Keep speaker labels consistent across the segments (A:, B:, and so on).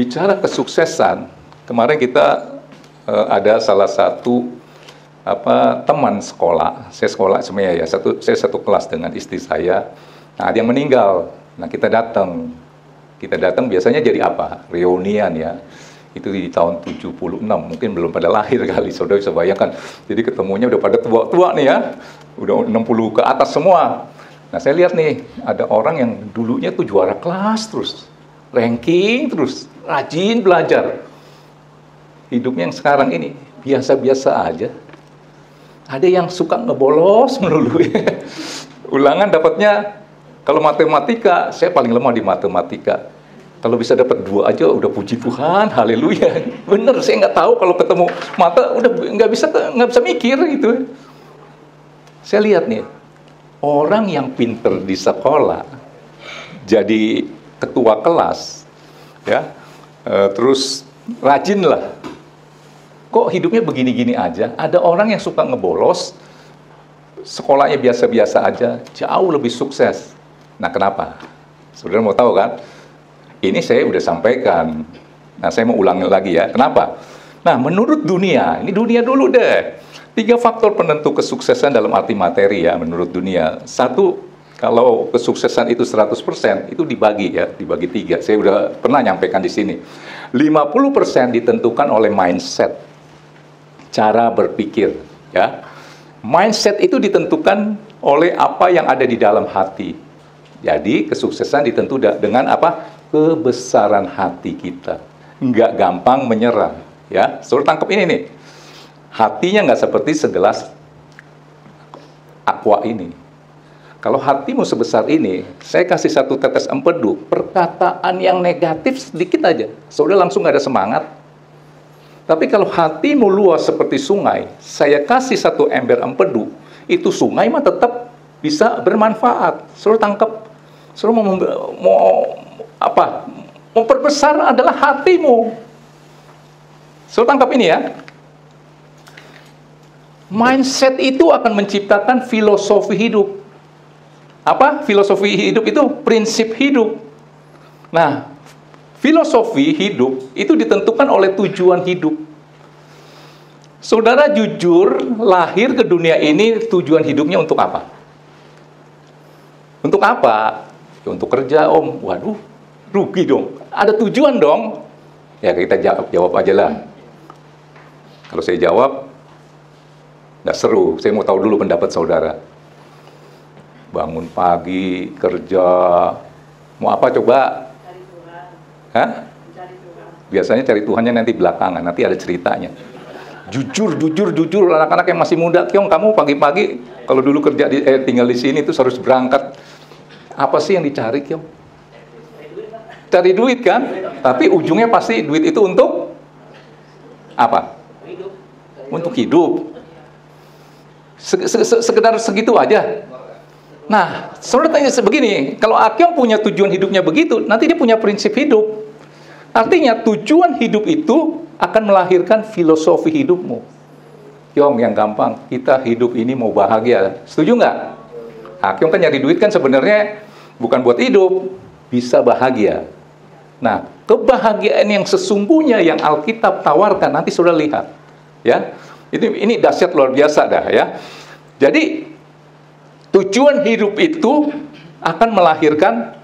A: bicara kesuksesan, kemarin kita ada salah satu teman sekolah, saya sekolah sebenarnya ya, saya satu kelas dengan istri saya. Nah, ada yang meninggal. Nah, kita datang biasanya jadi apa? Reunian ya. Itu di tahun 76, mungkin belum pada lahir kali, saudara bisa bayangkan. Jadi ketemunya udah pada tua-tua nih ya, udah 60 ke atas semua. Nah, saya lihat nih, ada orang yang dulunya tuh juara kelas terus, ranking terus, rajin belajar. Hidupnya yang sekarang ini biasa-biasa aja. Ada yang suka ngebolos melulu. Ulangan dapatnya, kalau matematika, saya paling lemah di matematika. Kalau bisa dapat 2 aja udah puji Tuhan, haleluya. Bener, saya nggak tahu kalau ketemu mata udah nggak bisa mikir gitu. Saya lihat nih, orang yang pinter di sekolah jadi ketua kelas, ya, terus rajin lah. Kok hidupnya begini-gini aja? Ada orang yang suka ngebolos, sekolahnya biasa-biasa aja, jauh lebih sukses. Nah, kenapa? Saudara mau tahu kan? Ini saya udah sampaikan. Nah, saya mau ulangi lagi ya. Kenapa? Nah, menurut dunia, ini dunia dulu deh. 3 faktor penentu kesuksesan dalam arti materi ya, menurut dunia. 1, kalau kesuksesan itu 100%, itu dibagi 3. Saya udah pernah nyampaikan di sini. 50% ditentukan oleh mindset. Cara berpikir, ya. Mindset itu ditentukan oleh apa yang ada di dalam hati. Jadi kesuksesan ditentukan dengan apa? Kebesaran hati kita. Nggak gampang menyerah, ya. Saudara tangkap ini nih. Hatinya nggak seperti segelas aqua ini. Kalau hatimu sebesar ini, saya kasih 1 tetes empedu, perkataan yang negatif sedikit aja, saudara langsung nggak ada semangat. Tapi kalau hatimu luas seperti sungai, saya kasih 1 ember empedu, itu sungai mah tetap bisa bermanfaat. Saudara tangkap, saudara memperbesar adalah hatimu. Saudara tangkap ini ya. Mindset itu akan menciptakan filosofi hidup. Apa? Filosofi hidup itu prinsip hidup. Nah, filosofi hidup itu ditentukan oleh tujuan hidup. Saudara jujur lahir ke dunia ini, tujuan hidupnya untuk apa? Untuk apa? Ya, untuk kerja, Om. Waduh, rugi dong. Ada tujuan dong. Ya, kita jawab aja lah. Kalau saya jawab, nggak seru. Saya mau tahu dulu pendapat saudara. Bangun pagi, kerja, mau apa coba?
B: Cari Tuhan.
A: Hah?
B: Cari Tuhan.
A: Biasanya cari Tuhannya nanti belakangan, nanti ada ceritanya. Jujur, anak-anak yang masih muda, Kyong, kamu pagi-pagi, kalau dulu kerja tinggal di sini itu harus berangkat. Apa sih yang dicari, Kyong? Cari duit kan? Tapi ujungnya pasti duit itu untuk apa? Untuk hidup. Sekedar segitu aja. Nah, saudara tanya sebegini, kalau Akyong punya tujuan hidupnya begitu, nanti dia punya prinsip hidup. Artinya tujuan hidup itu akan melahirkan filosofi hidupmu. Kyong, yang gampang, kita hidup ini mau bahagia. Setuju nggak? Akyong kan nyari duit kan sebenarnya bukan buat hidup, bisa bahagia. Nah, kebahagiaan yang sesungguhnya yang Alkitab tawarkan, nanti sudah lihat. Ya, ini dahsyat luar biasa dah ya. Jadi tujuan hidup itu akan melahirkan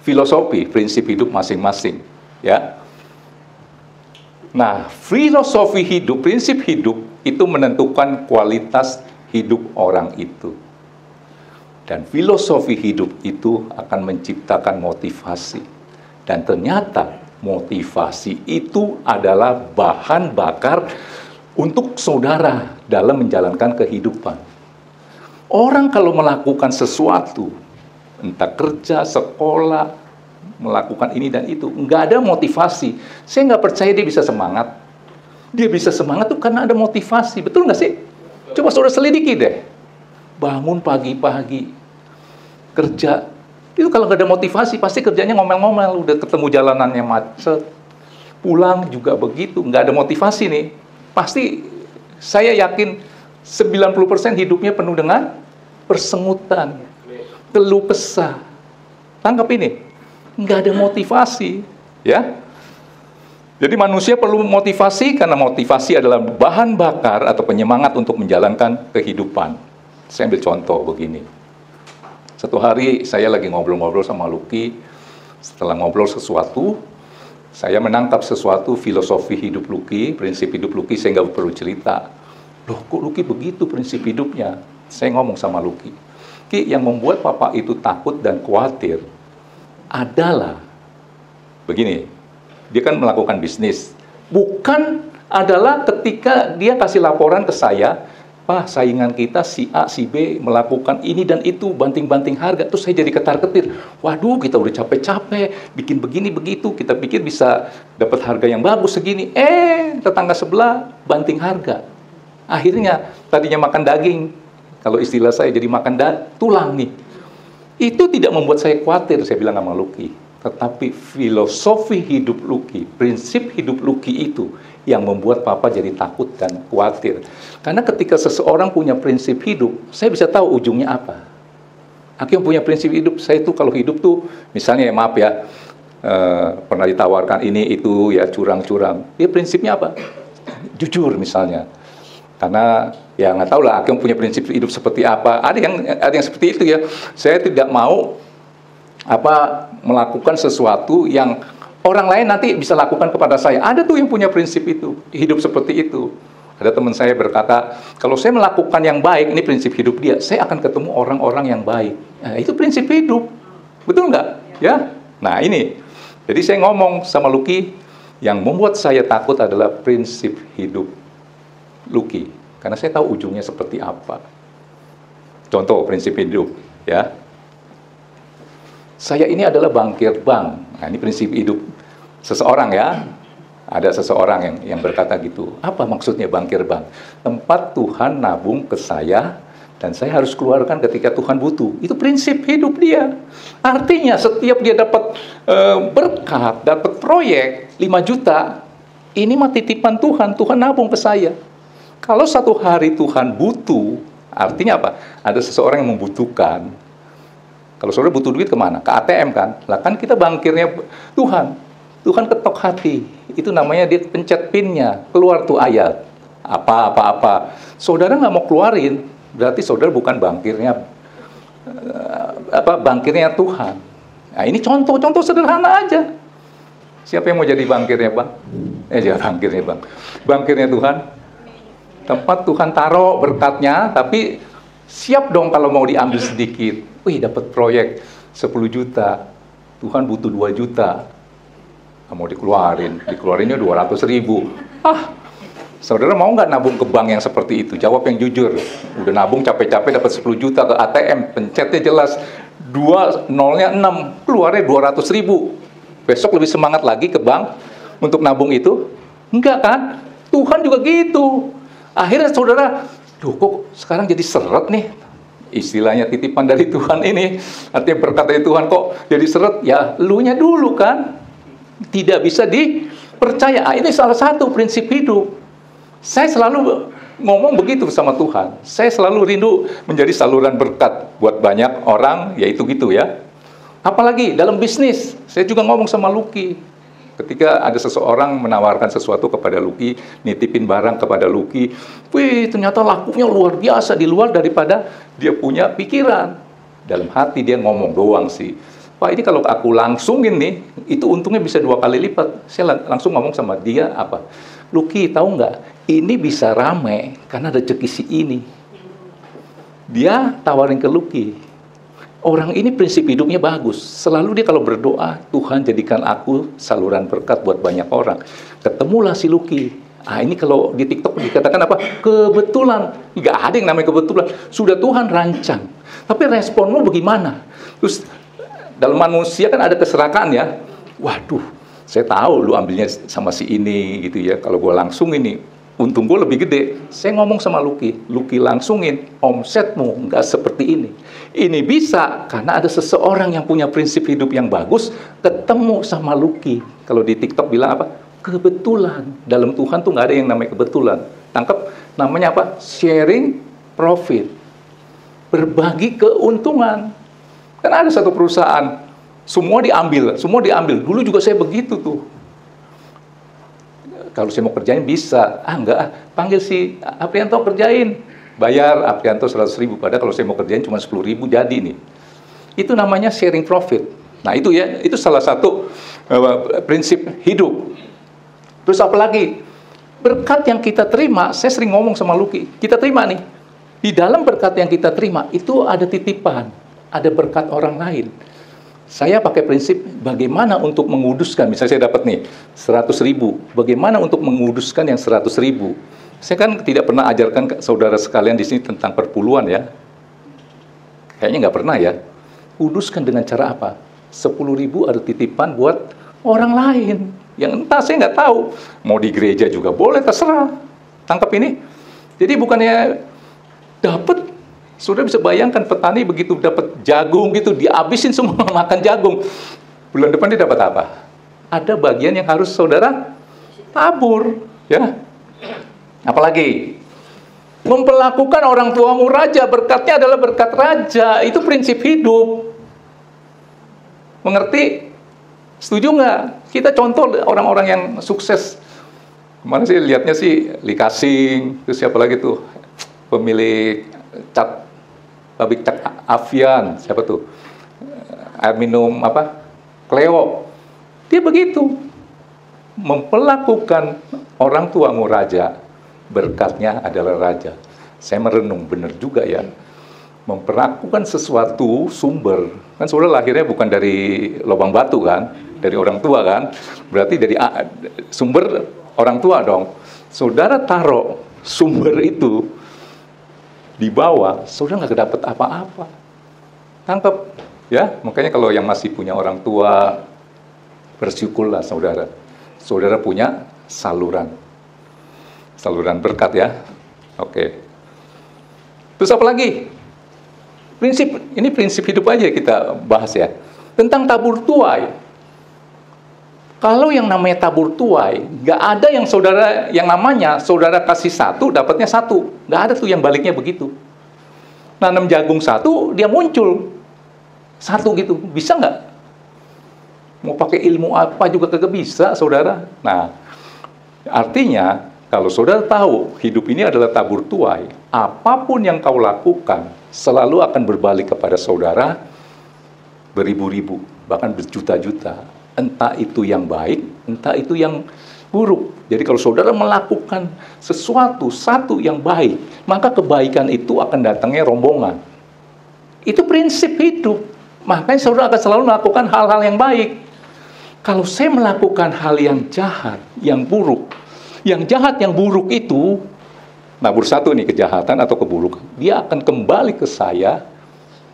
A: filosofi, prinsip hidup masing-masing, ya. Nah, filosofi hidup, prinsip hidup itu menentukan kualitas hidup orang itu. Dan filosofi hidup itu akan menciptakan motivasi. Dan ternyata motivasi itu adalah bahan bakar untuk saudara dalam menjalankan kehidupan. Orang kalau melakukan sesuatu, entah kerja, sekolah, melakukan ini dan itu, nggak ada motivasi. Saya nggak percaya dia bisa semangat. Dia bisa semangat tuh karena ada motivasi. Betul nggak sih? Coba saudara selidiki deh. Bangun pagi-pagi, kerja. Itu kalau nggak ada motivasi, pasti kerjanya ngomel-ngomel. Udah ketemu jalanannya macet. Pulang juga begitu. Nggak ada motivasi nih. Pasti saya yakin 90% hidupnya penuh dengan persengutan, keluh kesah. Tangkap ini, nggak ada motivasi, ya. Jadi manusia perlu motivasi karena motivasi adalah bahan bakar atau penyemangat untuk menjalankan kehidupan. Saya ambil contoh begini. Satu hari saya lagi ngobrol-ngobrol sama Lucky. Setelah ngobrol sesuatu, saya menangkap sesuatu filosofi hidup Lucky, prinsip hidup Lucky, saya nggak perlu cerita. Loh, kok Lucky begitu prinsip hidupnya? Saya ngomong sama Lucky, Ki, yang membuat papa itu takut dan khawatir adalah begini, dia kan melakukan bisnis. Bukan adalah ketika dia kasih laporan ke saya, Pak, saingan kita si A, si B melakukan ini dan itu, banting-banting harga. Terus saya jadi ketar-ketir. Waduh, kita udah capek-capek, bikin begini begitu. Kita pikir bisa dapat harga yang bagus segini. Tetangga sebelah banting harga. Akhirnya tadinya makan daging, kalau istilah saya jadi makan tulang nih. Itu tidak membuat saya khawatir, saya bilang sama Lucky. Tetapi filosofi hidup Lucky, prinsip hidup Lucky itu yang membuat papa jadi takut dan khawatir. Karena ketika seseorang punya prinsip hidup, saya bisa tahu ujungnya apa. Aku yang punya prinsip hidup, saya tuh kalau hidup tuh, misalnya ya maaf ya, pernah ditawarkan ini itu ya curang-curang. Dia prinsipnya apa? Jujur misalnya. Karena ya nggak tahu lah, aku yang punya prinsip hidup seperti apa. Ada yang seperti itu ya. Saya tidak mau melakukan sesuatu yang orang lain nanti bisa lakukan kepada saya. Ada tuh yang punya prinsip itu, hidup seperti itu. Ada teman saya berkata, kalau saya melakukan yang baik, ini prinsip hidup dia, saya akan ketemu orang-orang yang baik. Nah, itu prinsip hidup. Betul nggak? Ya. Nah, ini. Jadi saya ngomong sama Lucky, yang membuat saya takut adalah prinsip hidup Lucky. Karena saya tahu ujungnya seperti apa. Contoh prinsip hidup, ya. Saya ini adalah bankir bank. Nah, ini prinsip hidup seseorang ya. Ada seseorang yang berkata gitu. Apa maksudnya bankir bank? Tempat Tuhan nabung ke saya dan saya harus keluarkan ketika Tuhan butuh. Itu prinsip hidup dia. Artinya setiap dia dapat berkat, dapat proyek 5 juta, ini mah titipan Tuhan, Tuhan nabung ke saya. Kalau satu hari Tuhan butuh, artinya apa? Ada seseorang yang membutuhkan. Kalau saudara butuh duit kemana? Ke ATM kan? Lah kan kita bankirnya Tuhan. Tuhan ketok hati. Itu namanya dia pencet pinnya. Keluar tuh ayat. Apa. Saudara nggak mau keluarin, berarti saudara bukan bankirnya bankirnya Tuhan. Nah, ini contoh sederhana aja. Siapa yang mau jadi bankirnya Bang? Jadi bankirnya Bang. Bankirnya Tuhan. Tempat Tuhan taruh berkatnya, tapi siap dong kalau mau diambil sedikit. Wih, dapat proyek 10 juta. Tuhan butuh 2 juta. Mau dikeluarinnya 200.000. Saudara mau nggak nabung ke bank yang seperti itu? Jawab yang jujur. Udah nabung capek-capek dapat 10 juta ke ATM, pencetnya jelas 2 nolnya 6, keluarnya 200.000. Besok lebih semangat lagi ke bank untuk nabung itu? Enggak kan? Tuhan juga gitu. Akhirnya saudara, duh kok sekarang jadi seret nih. Istilahnya titipan dari Tuhan ini, artinya berkat dari Tuhan kok jadi seret, ya elunya dulu kan, tidak bisa dipercaya. Ini salah satu prinsip hidup. Saya selalu ngomong begitu sama Tuhan. Saya selalu rindu menjadi saluran berkat buat banyak orang, yaitu gitu ya. Apalagi dalam bisnis, saya juga ngomong sama Lucky. Ketika ada seseorang menawarkan sesuatu kepada Lucky, nitipin barang kepada Lucky, wih ternyata lakunya luar biasa, di luar daripada dia punya pikiran. Dalam hati dia ngomong doang sih, Pak ini kalau aku langsungin nih, itu untungnya bisa 2 kali lipat. Saya langsung ngomong sama dia apa, Lucky tahu nggak, ini bisa rame karena rezeki si ini. Dia tawarin ke Lucky, orang ini prinsip hidupnya bagus. Selalu dia kalau berdoa, Tuhan jadikan aku saluran berkat buat banyak orang. Ketemulah si Lucky. Ini kalau di TikTok dikatakan apa? Kebetulan. Nggak ada yang namanya kebetulan. Sudah Tuhan rancang. Tapi responmu bagaimana? Terus dalam manusia kan ada keserakaan ya. Waduh, saya tahu lu ambilnya sama si ini gitu ya. Kalau gue langsung ini, untung gue lebih gede. Saya ngomong sama Lucky langsungin, omsetmu nggak seperti ini. Ini bisa karena ada seseorang yang punya prinsip hidup yang bagus, ketemu sama Lucky. Kalau di TikTok bilang apa? Kebetulan. Dalam Tuhan tuh nggak ada yang namanya kebetulan. Tangkap namanya apa? Sharing profit. Berbagi keuntungan. Kan ada satu perusahaan, semua diambil. Dulu juga saya begitu tuh. kalau saya mau kerjain bisa. Enggak, panggil si Aprianto kerjain. Bayar Aprianto 100.000, padahal kalau saya mau kerjain cuma 10.000 jadi nih. Itu namanya sharing profit. Nah itu ya, itu salah satu prinsip hidup. Terus apa lagi? Berkat yang kita terima, saya sering ngomong sama Luki, kita terima nih. Di dalam berkat yang kita terima, itu ada titipan, ada berkat orang lain. Saya pakai prinsip bagaimana untuk menguduskan, misalnya saya dapat nih 100.000, bagaimana untuk menguduskan yang 100.000. Saya kan tidak pernah ajarkan ke saudara sekalian di sini tentang perpuluhan ya. Kayaknya nggak pernah ya. Uduskan dengan cara apa? 10.000 ada titipan buat orang lain. Yang entah saya nggak tahu. Mau di gereja juga boleh, terserah. Tangkap ini. Jadi bukannya dapat, sudah bisa bayangkan petani begitu dapat jagung gitu, dihabisin semua makan jagung. Bulan depan dia dapat apa? Ada bagian yang harus saudara tabur. Ya. Apalagi? Memperlakukan orang tuamu raja, berkatnya adalah berkat raja. Itu prinsip hidup. Mengerti? Setuju nggak? Kita contoh orang-orang yang sukses. Kemarin sih lihatnya sih Li Ka-shing, terus siapa lagi tuh? Pemilik pabrik cat Avian, siapa tuh? Air minum apa? Cleo. Dia begitu. Memperlakukan orang tuamu raja, berkatnya adalah raja. Saya merenung, benar juga ya. Memperlakukan sesuatu sumber, kan saudara lahirnya bukan dari lubang batu kan, dari orang tua kan, berarti dari sumber orang tua dong. Saudara taruh sumber itu di bawah, saudara nggak dapat apa-apa. Tangkap ya, makanya kalau yang masih punya orang tua, bersyukurlah saudara. Saudara punya saluran berkat ya. Oke. Terus apa lagi? Ini prinsip hidup aja kita bahas ya. Tentang tabur tuai. Kalau yang namanya tabur tuai, nggak ada yang yang namanya saudara kasih 1, dapatnya 1. Nggak ada tuh yang baliknya begitu. Nanam jagung 1, dia muncul 1 gitu. Bisa nggak? Mau pakai ilmu apa juga kagak bisa, saudara. Nah, artinya kalau saudara tahu hidup ini adalah tabur tuai, apapun yang kau lakukan selalu akan berbalik kepada saudara beribu-ribu, bahkan berjuta-juta. Entah itu yang baik, entah itu yang buruk. Jadi kalau saudara melakukan sesuatu yang baik, maka kebaikan itu akan datangnya rombongan. Itu prinsip hidup. Makanya saudara akan selalu melakukan hal-hal yang baik. Kalau saya melakukan hal yang jahat, yang buruk, yang jahat, yang buruk itu, nabur 1 nih, kejahatan atau keburukan, dia akan kembali ke saya,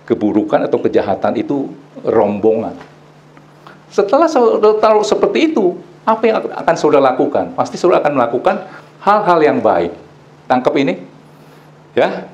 A: keburukan atau kejahatan itu rombongan. Setelah saudara tahu seperti itu, apa yang akan saudara lakukan? Pasti saudara akan melakukan hal-hal yang baik. Tangkap ini, ya.